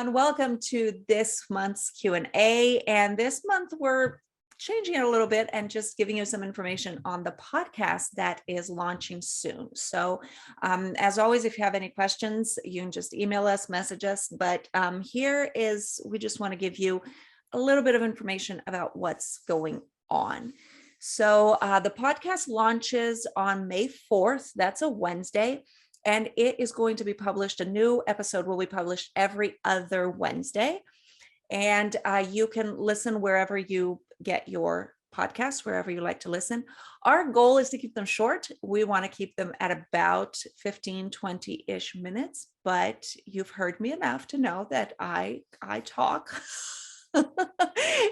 everyone. Welcome to this month's Q&A. And this month we're changing it a little bit and just giving you some information on the podcast that is launching soon. So as always, if you have any questions, you can just email us, message us. But we just want to give you a little bit of information about what's going on. So the podcast launches on May 4th. That's a Wednesday. And it is going to be published. A new episode will be published every other Wednesday. And you can listen wherever you get your podcasts, wherever you like to listen. Our goal is to keep them short. We want to keep them at about 15, 20-ish minutes. But you've heard me enough to know that I talk.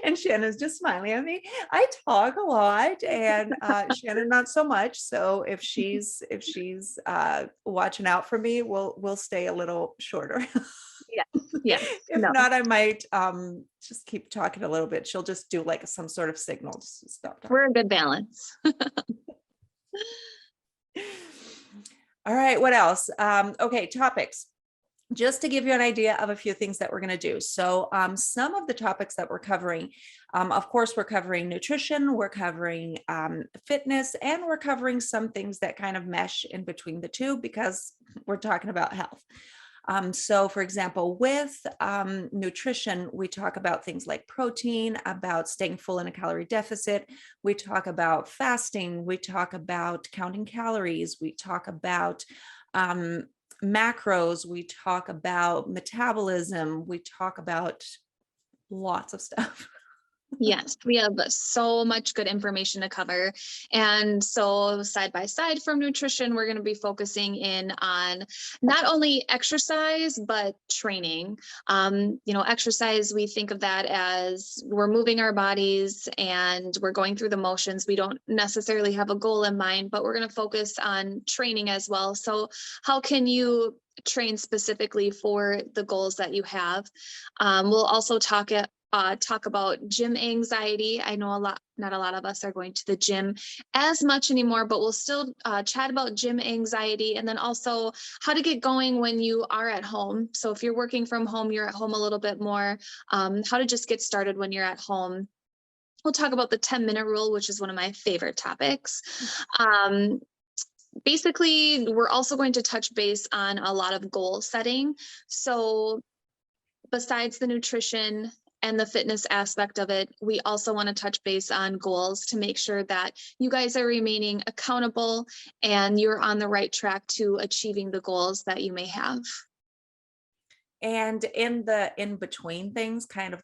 And Shannon's just smiling at me. I talk a lot, and Shannon not so much. So if she's watching out for me, we'll stay a little shorter. Yeah. If not, I might just keep talking a little bit. She'll just do like some sort of signal to stop talking. We're a good balance. All right. What else? Okay. Topics. Just to give you an idea of a few things that we're going to do. So some of the topics that we're covering, of course, we're covering nutrition, we're covering fitness, and we're covering some things that kind of mesh in between the two because we're talking about health. So for example, with nutrition, we talk about things like protein, about staying full in a calorie deficit. We talk about fasting. We talk about counting calories. We talk about macros, we talk about metabolism, we talk about lots of stuff. Yes, we have so much good information to cover. And so side by side from nutrition, we're going to be focusing in on not only exercise, but training. Exercise, we think of that as we're moving our bodies and we're going through the motions. We don't necessarily have a goal in mind, but we're going to focus on training as well. So how can you train specifically for the goals that you have? We'll also talk about gym anxiety. I know not a lot of us are going to the gym as much anymore, but we'll still chat about gym anxiety, and then also how to get going when you are at home. So if you're working from home, you're at home a little bit more, how to just get started when you're at home. We'll talk about the 10-minute rule, which is one of my favorite topics. Basically, we're also going to touch base on a lot of goal setting. So besides the nutrition and the fitness aspect of it, we also want to touch base on goals to make sure that you guys are remaining accountable and you're on the right track to achieving the goals that you may have. And in between things, kind of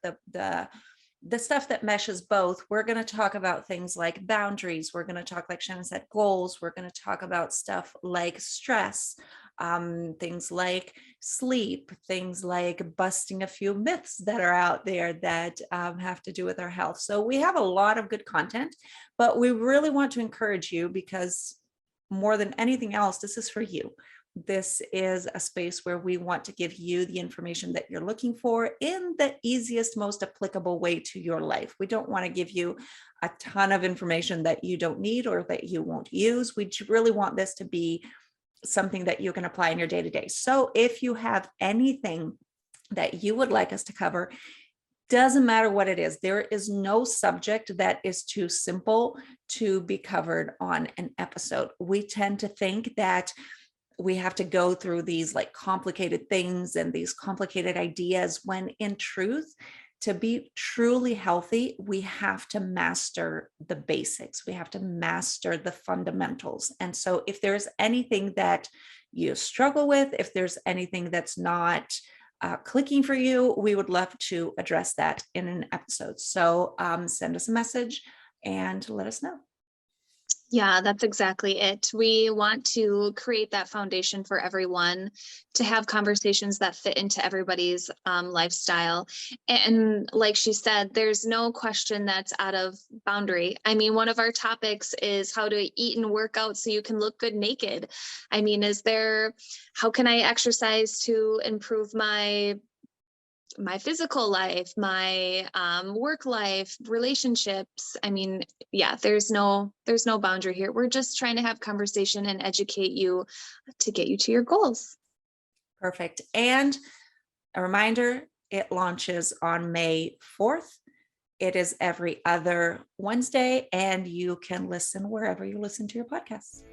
the stuff that meshes both, we're going to talk about things like boundaries. We're going to talk, like Shannon said, goals. We're going to talk about stuff like stress, things like sleep, things like busting a few myths that are out there that have to do with our health. So we have a lot of good content, but we really want to encourage you because more than anything else, this is for you. This is a space where we want to give you the information that you're looking for in the easiest, most applicable way to your life. We don't want to give you a ton of information that you don't need or that you won't use. We really want this to be something that you can apply in your day-to-day. So if you have anything that you would like us to cover, doesn't matter what it is, there is no subject that is too simple to be covered on an episode. We tend to think that we have to go through these like complicated things and these complicated ideas, when in truth, to be truly healthy, we have to master the basics. We have to master the fundamentals. And so if there's anything that you struggle with, if there's anything that's not clicking for you, we would love to address that in an episode. So send us a message and let us know. Yeah, that's exactly it. We want to create that foundation for everyone to have conversations that fit into everybody's lifestyle. And like she said, there's no question that's out of boundary. I mean, one of our topics is how to eat and work out so you can look good naked. I mean, how can I exercise to improve my physical life, my work life, relationships? I mean, yeah, there's no boundary here. We're just trying to have conversation and educate you to get you to your goals. Perfect. And a reminder, It launches on May 4th. It is every other Wednesday, and you can listen wherever you listen to your podcasts.